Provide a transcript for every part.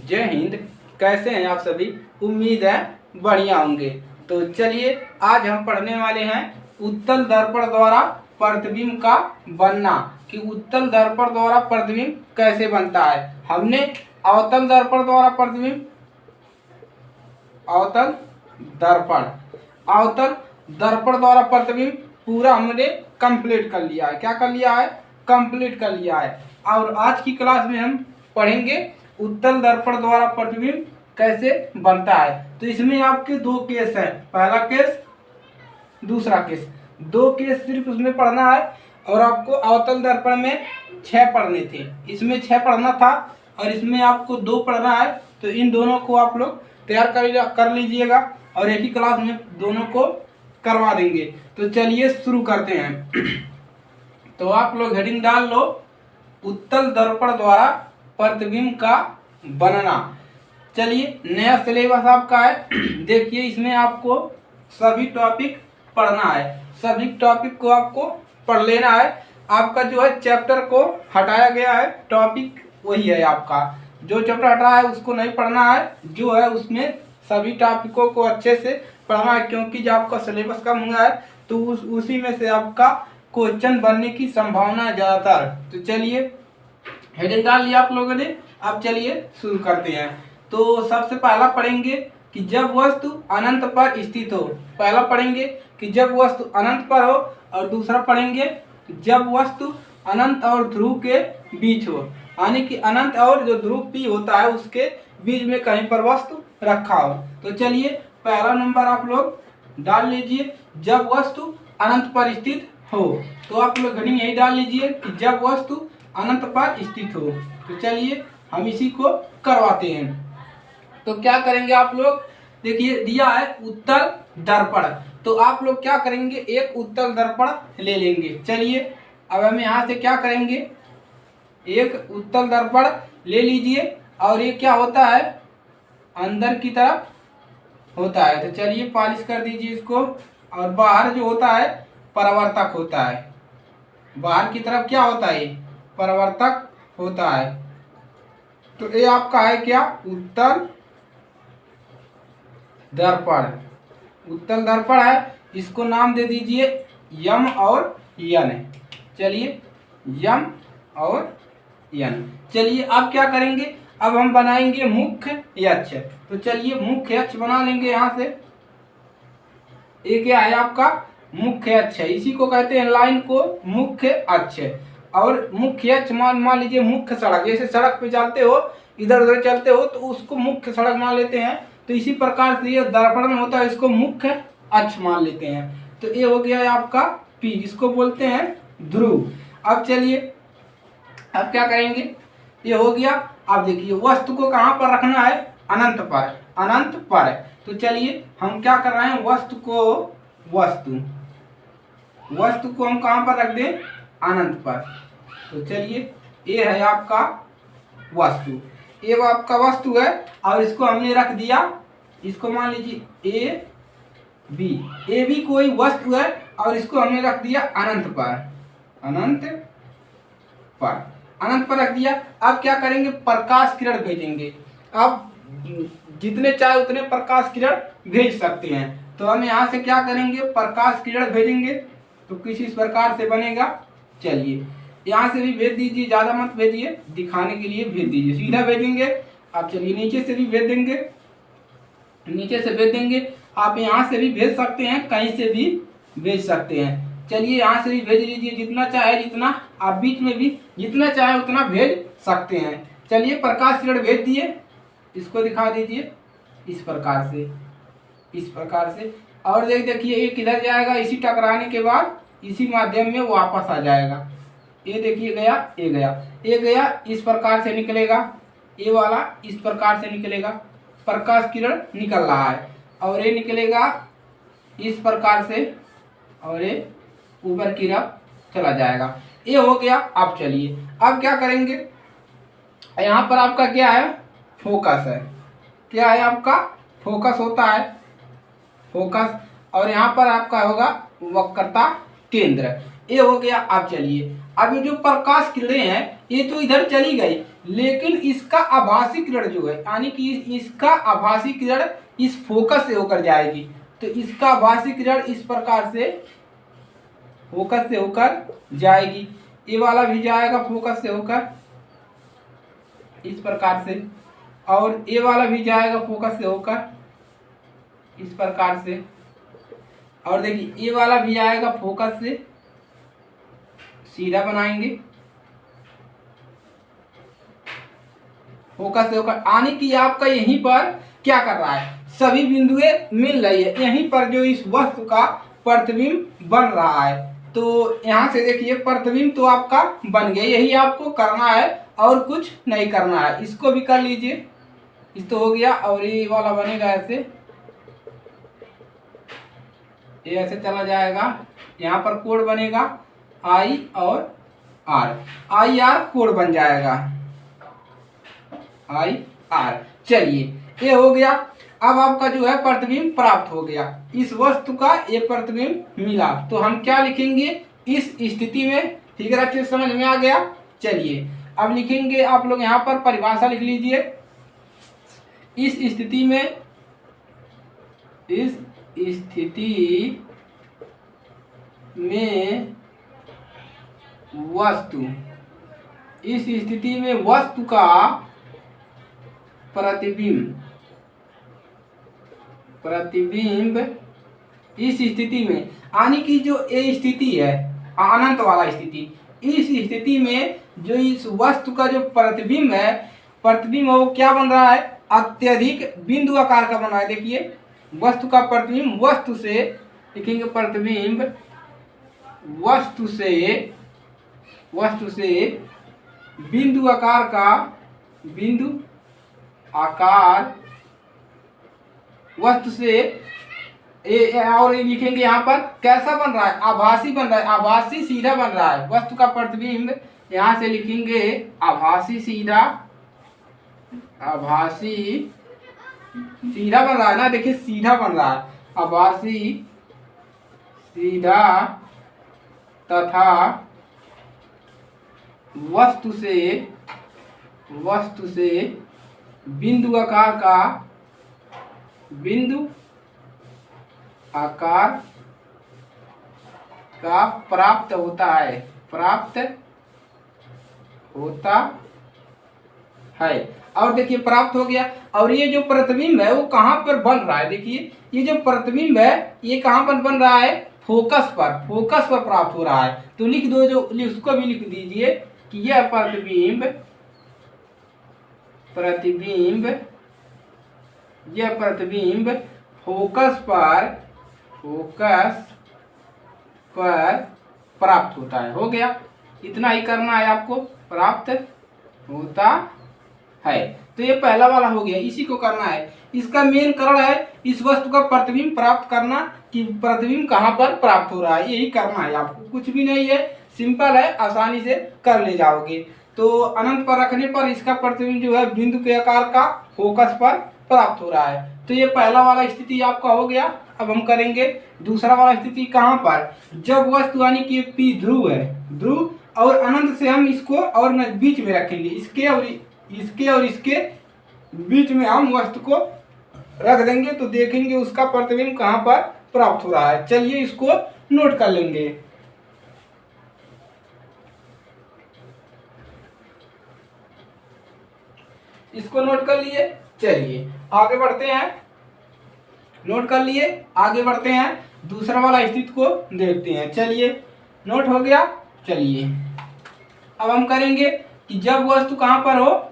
जय हिंद। कैसे हैं आप सभी? उम्मीद है बढ़िया होंगे। तो चलिए आज हम पढ़ने वाले हैं उत्तल दर्पण द्वारा प्रतिबिंब का बनना, कि उत्तल दर्पण द्वारा प्रतिबिंब कैसे बनता है। हमने अवतल दर्पण द्वारा प्रतिबिंब अवतल दर्पण द्वारा प्रतिबिंब पूरा हमने कंप्लीट कर लिया है। क्या कर लिया है? कंप्लीट कर लिया है। और आज की क्लास में हम पढ़ेंगे उत्तल दर्पण द्वारा प्रतिबिंब कैसे बनता है। तो इसमें आपके दो केस हैं, पहला केस, दूसरा केस। दो केस सिर्फ उसमें पढ़ना है और आपको अवतल दर्पण में 6 पढ़ने थे, इसमें 6 पढ़ना था और इसमें आपको 2 पढ़ना है। तो इन दोनों को आप लोग तैयार कर लीजिएगा और एक ही क्लास में दोनों को करवा देंगे। तो चलिए शुरू करते हैं। तो आप लोग हेडिंग डाल लो, उत्तल दर्पण द्वारा प्रतिबिंब का बनना। चलिए नया सिलेबस आपका है। देखिए इसमें आपको सभी टॉपिक पढ़ना है, सभी टॉपिक को आपको पढ़ लेना है। आपका जो है चैप्टर को हटाया गया है, टॉपिक वही है आपका। जो चैप्टर हटा है उसको नहीं पढ़ना है, जो है उसमें सभी टॉपिकों को अच्छे से पढ़ना है, क्योंकि जब आपका सिलेबस कम हुआ है तो उसी में से आपका क्वेश्चन बनने की संभावना है ज़्यादातर। तो चलिए हेडिंग डाल लिया आप लोगों ने, अब चलिए शुरू करते हैं। तो सबसे पहला पढ़ेंगे कि जब वस्तु अनंत पर स्थित हो। पहला पढ़ेंगे कि जब वस्तु अनंत पर हो और दूसरा पढ़ेंगे जब वस्तु अनंत और ध्रुव के बीच हो, यानी कि अनंत और जो ध्रुव पी होता है उसके बीच में कहीं पर वस्तु रखा हो। तो चलिए पहला नंबर आप लोग डाल लीजिए, जब वस्तु अनंत पर स्थित हो। तो आप लोग हेडिंग यही डाल लीजिए कि जब वस्तु अनंत पर स्थित हो। तो चलिए हम इसी को करवाते हैं। तो क्या करेंगे आप लोग, देखिए दिया है उत्तल दर्पण। तो आप लोग क्या करेंगे, एक उत्तल दर्पण ले लेंगे। चलिए अब हम यहाँ से क्या करेंगे, एक उत्तल दर्पण ले लीजिए और ये क्या होता है, अंदर की तरफ होता है। तो चलिए पॉलिश कर दीजिए इसको। और बाहर जो होता है परावर्तक होता है, बाहर की तरफ क्या होता है, परावर्तक होता है। तो ये आपका है क्या, उत्तल दर्पण। उत्तल दर्पण है, इसको नाम दे दीजिए यम और यन। चलिए यम और यन। चलिए अब क्या करेंगे, अब हम बनाएंगे मुख्य अक्ष। तो चलिए मुख्य अक्ष बना लेंगे यहाँ से। ये क्या है आपका, मुख्य अक्ष है, इसी को कहते हैं लाइन को मुख्य अक्ष। और मुख्य अक्ष मान लीजिए मुख्य सड़क, जैसे सड़क पे चलते हो, इधर उधर चलते हो तो उसको मुख्य सड़क मान लेते हैं। तो इसी प्रकार से ये दर्पण में होता है, इसको मुख्य अक्ष मान लेते हैं। तो ये हो गया है आपका पी, जिसको बोलते हैं ध्रुव। अब चलिए अब क्या करेंगे, ये हो गया। अब देखिए वस्तु को कहाँ पर रखना है, अनंत पर, अनंत पर। तो चलिए हम क्या कर रहे हैं, वस्तु को हम कहाँ पर रख दें, अनंत पर। तो चलिए ये है आपका वस्तु, ये आपका वस्तु है और इसको हमने रख दिया, इसको मान लीजिए ए बी कोई वस्तु है और इसको हमने रख दिया अनंत पर, अनंत पर रख दिया। अब क्या करेंगे, प्रकाश किरण भेजेंगे। अब जितने चाहे उतने प्रकाश किरण भेज सकते हैं। तो हम यहाँ से क्या करेंगे, प्रकाश किरण भेजेंगे। तो किस इस प्रकार से बनेगा, चलिए यहाँ से भी भेज दीजिए, ज़्यादा मत भेजिए, दिखाने के लिए भेज दीजिए, सीधा भेजेंगे। अब चलिए नीचे से भी भेज देंगे, नीचे से भेज देंगे। आप यहाँ से भी भेज सकते हैं, कहीं से भी भेज सकते हैं। चलिए यहाँ से भी भेज लीजिए, जितना चाहे जितना, आप बीच में भी जितना चाहे उतना भेज सकते हैं। चलिए प्रकाश किरण भेज दिए, इसको दिखा दीजिए इस प्रकार से, इस प्रकार से। और देखिए ये किधर जाएगा, इसी टकराने के बाद इसी माध्यम में वापस आ जाएगा। ये देखिए गया, ये गया, ये गया, इस प्रकार से निकलेगा, ये वाला इस प्रकार से निकलेगा, प्रकाश किरण निकल रहा है। और ये निकलेगा इस प्रकार से और ये ऊपर की तरफ चला जाएगा। ये हो गया। अब चलिए अब क्या करेंगे, यहाँ पर आपका क्या है, फोकस है। क्या है आपका, फोकस होता है, फोकस। और यहाँ पर आपका होगा वक्रता केंद्र। ये हो गया। अब चलिए अब ये जो प्रकाश किरणें हैं ये तो इधर चली गई, लेकिन इसका आभासी किरण जो है, यानी कि इसका आभासी किरण इस फोकस से होकर जाएगी। तो इसका आभासी किरण इस प्रकार से फोकस से होकर जाएगी, ये वाला भी जाएगा फोकस से होकर इस प्रकार से, और ये वाला भी जाएगा फोकस से होकर इस प्रकार से, और देखिए ये वाला भी आएगा फोकस से, सीधा बनाएंगे फोकस से होकर, आने की आपका यहीं पर क्या कर रहा है, सभी बिंदुएं मिल रही है, यहीं पर जो इस वस्तु का प्रतिबिंब बन रहा है। तो यहाँ से देखिए प्रतिबिंब तो आपका बन गया, यही आपको करना है और कुछ नहीं करना है। इसको भी कर लीजिए, इस तो हो गया, और ये वाला बनेगा ऐसे, ये ऐसे चला जाएगा, यहाँ पर कोड बनेगा आई और आर, आई आर कोड बन जाएगा, आई आर। चलिए ये हो गया। अब आपका जो है प्रतिबिंब प्राप्त हो गया, इस वस्तु का ये प्रतिबिंब मिला, तो हम क्या लिखेंगे इस स्थिति में, ठीक है, अच्छे समझ में आ गया। चलिए अब लिखेंगे, आप लोग यहाँ पर परिभाषा लिख लीजिए, इस स्थिति में, इस स्थिति में वस्तु, इस स्थिति में वस्तु का प्रतिबिंब, प्रतिबिंब इस स्थिति में, यानी कि जो ये स्थिति है अनंत वाला स्थिति, इस स्थिति में जो इस वस्तु का जो प्रतिबिंब है, प्रतिबिंब वो क्या बन रहा है, अत्यधिक बिंदु आकार का बन रहा है। देखिए वस्तु का प्रतिबिंब, वस्तु से लिखेंगे प्रतिबिंब वस्तु से बिंदु आकार का, बिंदु आकार वस्तु से, और लिखेंगे यहाँ पर कैसा बन रहा है, आभासी बन रहा है, आभासी सीधा बन रहा है। वस्तु का प्रतिबिंब यहाँ से लिखेंगे आभासी सीधा, आभासी सीधा बन रहा है ना, देखिए सीधा बन रहा है, आभासी सीधा तथा वस्तु से बिंदु आकार का, बिंदु आकार का प्राप्त होता है, प्राप्त होता है। और देखिए प्राप्त हो गया, और ये जो प्रतिबिंब है वो कहाँ पर बन रहा है, देखिए ये जो प्रतिबिंब है ये कहाँ पर बन रहा है, फोकस पर, फोकस पर प्राप्त हो रहा है। तो लिख दो, जो उसको भी लिख दीजिए कि यह प्रतिबिंब, प्रतिबिंब, यह प्रतिबिंब फोकस पर, फोकस पर प्राप्त होता है। हो गया, इतना ही करना है आपको, प्राप्त होता है। तो ये पहला वाला हो गया, इसी को करना है। इसका मेन कारण है इस वस्तु का प्रतिबिंब प्राप्त करना, कि प्रतिबिंब कहाँ पर प्राप्त हो रहा है, यही करना है आपको, कुछ भी नहीं है, सिंपल है, आसानी से कर ले जाओगे। तो अनंत पर रखने पर इसका प्रतिबिंब जो है बिंदु के आकार का फोकस पर प्राप्त हो रहा है। तो ये पहला वाला स्थिति आपका हो गया। अब हम करेंगे दूसरा वाला स्थिति, कहाँ पर, जब वस्तु यानी कि पी ध्रुव है, ध्रुव, और अनंत से हम इसको और बीच में रखेंगे, इसके और इसके बीच में हम वस्तु को रख देंगे, तो देखेंगे उसका प्रतिबिंब कहाँ पर प्राप्त हो रहा है। चलिए इसको नोट कर लेंगे। इसको नोट कर लिए, चलिए आगे बढ़ते हैं। नोट कर लिए, आगे बढ़ते हैं, दूसरा वाला स्थिति को देखते हैं। चलिए नोट हो गया। चलिए अब हम करेंगे कि जब वस्तु कहाँ पर हो,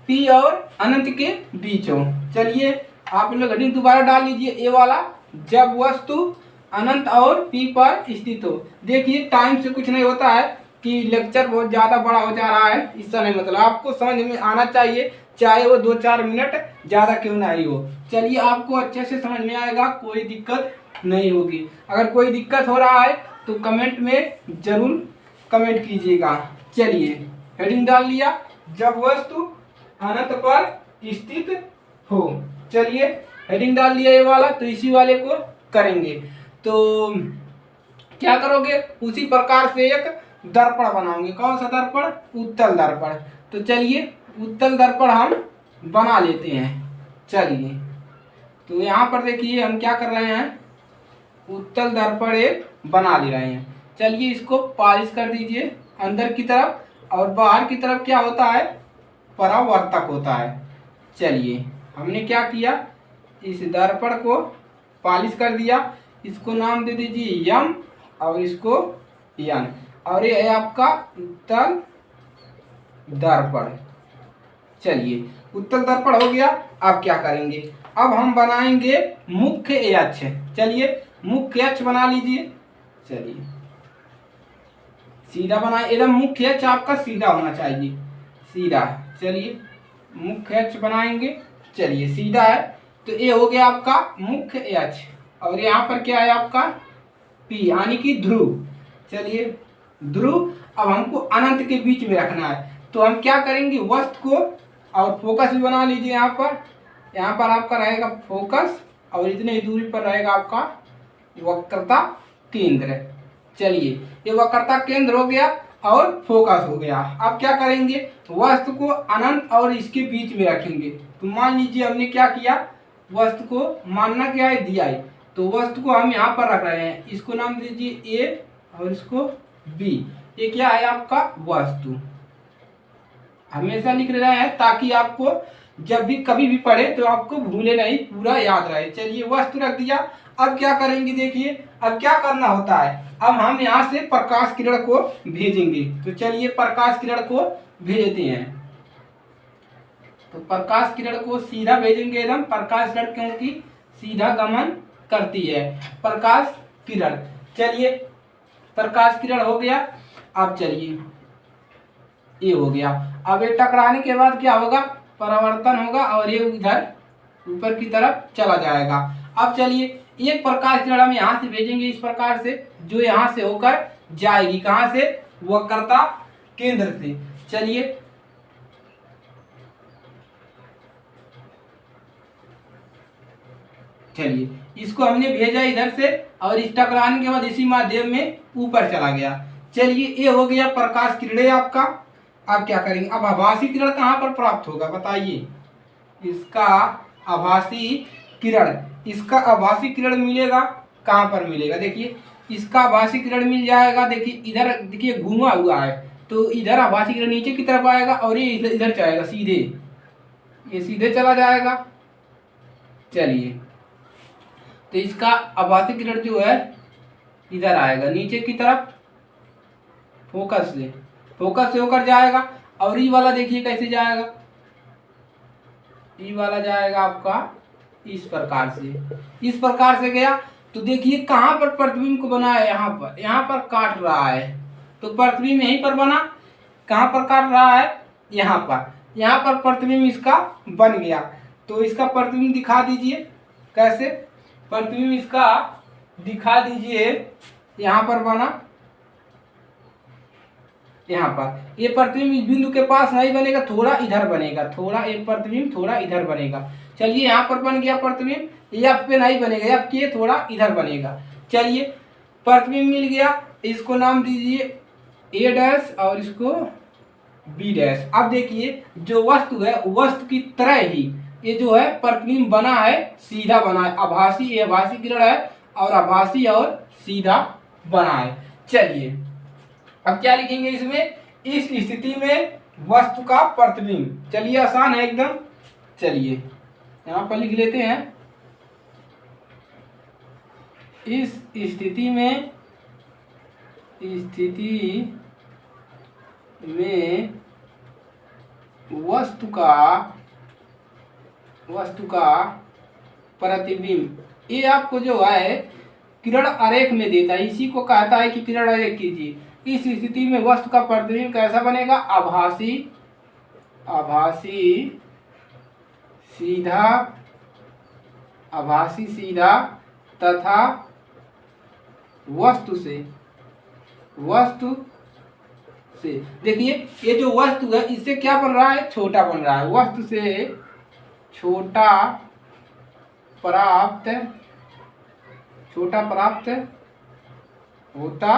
P और अनंत के बीच हो। चलिए आप लोग हेडिंग दोबारा डाल लीजिए, ये वाला, जब वस्तु अनंत और P पर स्थित हो। देखिए टाइम से कुछ नहीं होता है कि लेक्चर बहुत ज़्यादा बड़ा हो जा रहा है, इसका नहीं मतलब, आपको समझ में आना चाहिए, चाहे वो 2-4 मिनट ज़्यादा क्यों नहीं हो। चलिए आपको अच्छे से समझ में आएगा, कोई दिक्कत नहीं होगी। अगर कोई दिक्कत हो रहा है तो कमेंट में ज़रूर कमेंट कीजिएगा। चलिए हेडिंग डाल लिया, जब वस्तु अनंत पर स्थित हो। चलिए हेडिंग डाल लिया ये वाला, तो इसी वाले को करेंगे। तो क्या करोगे, उसी प्रकार से एक दर्पण बनाओगे। कौन सा दर्पण? उत्तल दर्पण। तो चलिए उत्तल दर्पण हम बना लेते हैं। चलिए तो यहाँ पर देखिए हम क्या कर रहे हैं, उत्तल दर्पण एक बना ले रहे हैं। चलिए इसको पॉलिश कर दीजिए अंदर की तरफ, और बाहर की तरफ क्या होता है, परावर्तक होता है। चलिए हमने क्या किया, इस दर्पण को पॉलिश कर दिया। इसको नाम दे दीजिए यम और इसको यन, और ये है आपका उत्तल दर्पण। चलिए उत्तल दर्पण हो गया। अब क्या करेंगे, अब हम बनाएंगे मुख्य अक्ष। चलिए मुख्य अक्ष बना लीजिए। चलिए सीधा बनाए, एकदम मुख्य अक्ष आपका सीधा होना चाहिए, सीधा। चलिए मुख्य अक्ष बनाएंगे। चलिए सीधा है, तो ये हो गया आपका मुख्य अक्ष। और यहाँ पर क्या है आपका पी, यानी कि ध्रुव। चलिए ध्रुव अब हमको अनंत के बीच में रखना है, तो हम क्या करेंगे, वस्तु को और फोकस भी बना लीजिए। यहाँ पर आपका रहेगा फोकस, और इतने ही दूरी पर रहेगा आपका वक्रता केंद्र। चलिए ये वक्रता केंद्र हो गया और फोकस हो गया। अब क्या करेंगे, वस्तु को अनंत और इसके बीच में रखेंगे। तो मान लीजिए हमने क्या किया, वस्तु को मानना क्या है, दिया है, तो वस्तु को हम यहाँ पर रख रहे हैं। इसको नाम दीजिए ए और इसको बी। ये क्या है आपका वस्तु। हमेशा लिख रहे हैं ताकि आपको जब भी कभी भी पढ़े तो आपको भूले नहीं, पूरा याद रहे। चलिए वस्तु रख दिया। अब क्या करेंगे, देखिए अब क्या करना होता है, अब हम यहाँ से प्रकाश किरण को भेजेंगे। तो चलिए प्रकाश किरण को भेजते हैं। तो प्रकाश किरण को सीधा भेजेंगे एकदम, प्रकाश किरण क्योंकि सीधा गमन करती है प्रकाश किरण। चलिए प्रकाश किरण हो गया। अब चलिए ये हो गया। अब ये टकराने के बाद क्या होगा, परावर्तन होगा और ये इधर ऊपर की तरफ चला जाएगा। अब चलिए एक प्रकाश किरण हम यहाँ से भेजेंगे इस प्रकार से, जो यहाँ से होकर जाएगी कहाँ से, वक्रता केंद्र से। चलिए चलिए इसको हमने भेजा इधर से, और इस टकराने के बाद इसी माध्यम में ऊपर चला गया। चलिए ये हो गया प्रकाश किरण आपका। अब क्या करेंगे, अब आभासी किरण कहाँ पर प्राप्त होगा बताइए, इसका आभासी किरण, इसका आभासी किरण मिलेगा कहाँ पर मिलेगा, देखिए इसका आभासी किरण मिल जाएगा। देखिए इधर देखिए घुमा हुआ है, तो इधर आभासी किरण नीचे की तरफ आएगा और ये इधर जाएगा सीधे, ये सीधे चला जाएगा। चलिए तो इसका आभासी किरण जो है इधर आएगा नीचे की तरफ, फोकस से होकर जाएगा। और ई वाला देखिए कैसे जाएगा, ई वाला जाएगा आपका इस प्रकार से गया। तो देखिए कहाँ पर प्रतिबिंब को बना है, यहाँ पर काट रहा है, तो प्रतिबिंब यहीं पर बना। कहाँ पर काट रहा है, यहाँ पर प्रतिबिंब इसका बन गया। तो इसका प्रतिबिंब दिखा दीजिए, कैसे प्रतिबिंब इसका दिखा दीजिए। यहाँ पर बना, यहाँ पर ये प्रतिबिंब इस बिंदु के पास नहीं बनेगा, थोड़ा इधर बनेगा, थोड़ा एक प्रतिबिंब थोड़ा इधर बनेगा। चलिए यहाँ पर बन गया प्रतिबिंब, एफ पे नहीं बनेगा, एफ के थोड़ा इधर बनेगा। चलिए प्रतिबिंब मिल गया, इसको नाम दीजिए ए डैश और इसको बी डैश। अब देखिए जो वस्तु है वस्तु की तरह ही ये जो है प्रतिबिंब बना है, सीधा बना है, आभासी किरण है और आभासी और सीधा बना है। चलिए अब क्या लिखेंगे इसमें, इस स्थिति में वस्तु का प्रतिबिंब। चलिए आसान है एकदम। चलिए यहाँ पर लिख लेते हैं, इस स्थिति में वस्तु का प्रतिबिंब, ये आपको जो है किरण आरेख में देता है, इसी को कहता है कि किरण आरेख कीजिए। इस स्थिति में वस्तु का प्रतिबिंब कैसा बनेगा, आभासी सीधा तथा वस्तु से देखिए ये जो वस्तु है इससे क्या बन रहा है, छोटा बन रहा है, वस्तु से छोटा प्राप्त होता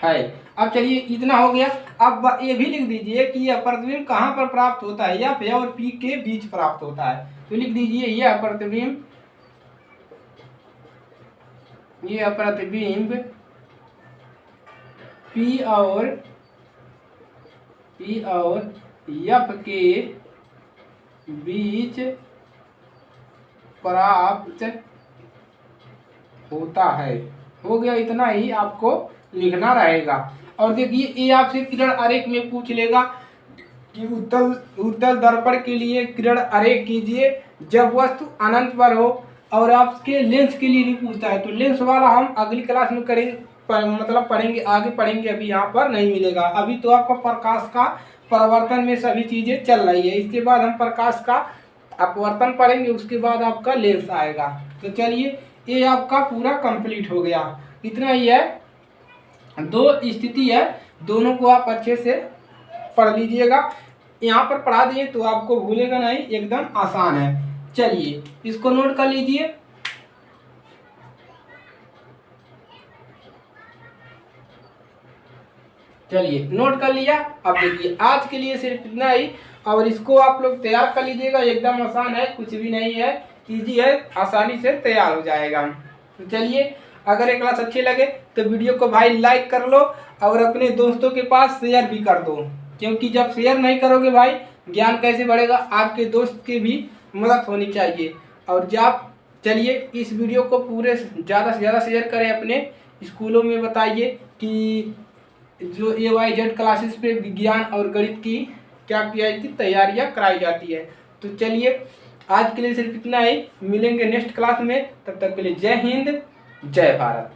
है। अब चलिए इतना हो गया। अब ये भी लिख दीजिए कि यह प्रतिबिंब कहाँ पर प्राप्त होता है, एफ और पी के बीच प्राप्त होता है। तो लिख दीजिए यह प्रतिबिंब पी और एफ के बीच प्राप्त होता है। हो गया, इतना ही आपको लिखना रहेगा। और देखिए ये आपसे किरण आरेख में पूछ लेगा कि उत्तल दर्पण के लिए किरण आरेख कीजिए जब वस्तु अनंत पर हो, और आपके लेंस के लिए भी पूछता है। तो लेंस वाला हम अगली क्लास में करेंगे, मतलब पढ़ेंगे, आगे पढ़ेंगे, अभी यहाँ पर नहीं मिलेगा। अभी तो आपका प्रकाश का परावर्तन में सभी चीजें चल रही है। इसके बाद हम प्रकाश का अपवर्तन पढ़ेंगे, उसके बाद आपका लेंस आएगा। तो चलिए ये आपका पूरा कंप्लीट हो गया। इतना ही है, दो स्थिति है, दोनों को आप अच्छे से पढ़ लीजिएगा। यहाँ पर पढ़ा दिए तो आपको भूलेगा नहीं, एकदम आसान है। चलिए इसको नोट कर लीजिए। चलिए नोट कर लिया। अब देखिए आज के लिए सिर्फ इतना ही, और इसको आप लोग तैयार कर लीजिएगा। एकदम आसान है, कुछ भी नहीं है, इजी है, आसानी से तैयार हो जाएगा। तो चलिए, अगर ये क्लास अच्छी लगे तो वीडियो को भाई लाइक कर लो और अपने दोस्तों के पास शेयर भी कर दो, क्योंकि जब शेयर नहीं करोगे भाई ज्ञान कैसे बढ़ेगा। आपके दोस्त की भी मदद होनी चाहिए। और जब चलिए इस वीडियो को पूरे ज़्यादा से ज़्यादा शेयर करें, अपने स्कूलों में बताइए कि जो AYZ क्लासेस पे विज्ञान और गणित की क्या की तैयारियां कराई जाती है। तो चलिए आज के लिए सिर्फ इतना ही, मिलेंगे नेक्स्ट क्लास में, तब तक के लिए जय हिंद, जय भारत।